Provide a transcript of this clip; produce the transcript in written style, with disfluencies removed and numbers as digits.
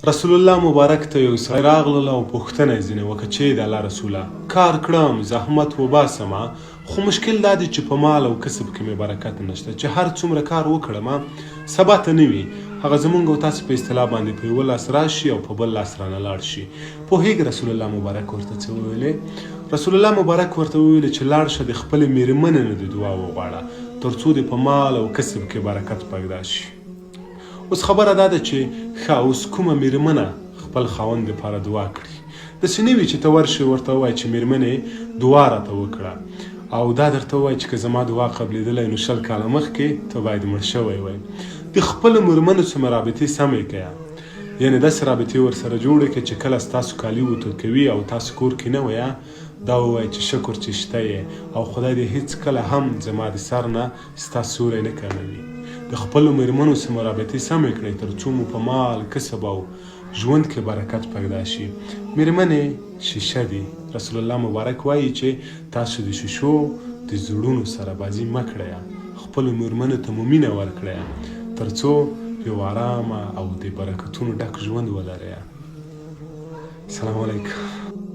رسول الله مبارک ته یو سړی راغلل او پوښتنه یې ځینې وکړه چې د الله رسوله کار کړم زحمت وباسمه خو مشکل دا دی چې په مال او کسب کې مې برکت نشته چې هر څومره کار وکړم سبا ته نه وي هغه زمونږ او تاسو په اصطلاح باندې په یوه لاس راشي او په بل لاس رانه لاړ شي پوهېږي رسول الله مبارک ورته څه وویلې رسول الله مبارک ورته وویلې چې لاړ شه د خپلې مېرمنې نه د دعا وغواړه تر څو دې په مال او کسب کې برکت پیدا شي اوس خبره دا ده چې ښه اوس کومه مېرمنه خپل خاوند دپاره دعا کړي داسې نه وي چې ته ورشې ورته ووایې چې مېرمنې دعا راته وکړه او دا درته ووایي چې که زما دعا قبلېدلی نو 100 کاله مخکې ته باید مړ شوی وی د خپلو مېرمنو سمه رابطې سمې کړه یعنې داسې رابطې ورسره جوړې کړه چې کله ستاسو کالي وتل کوي او تاسو کور کې نه ویه دا ووایي چې شکر چې شته یې او خدای دې هېڅ کله هم زما د سر نه ستا سیوری نه کموي د خپلو مېرمنو سمه رابطې سمې کړئ تر څو مو په مال کسب او ژوند کې برکت پیدا شي مېرمنې شیشه دي رسول الله مبارک وایي چې تاسو د شیشو د زړونو سره بازي مه کړئ خپلو مېرمنو ته مو مینه ورکړئ تر څو یو ارامه او د برکتونو ډک ژوند ولرئ سلام علیکم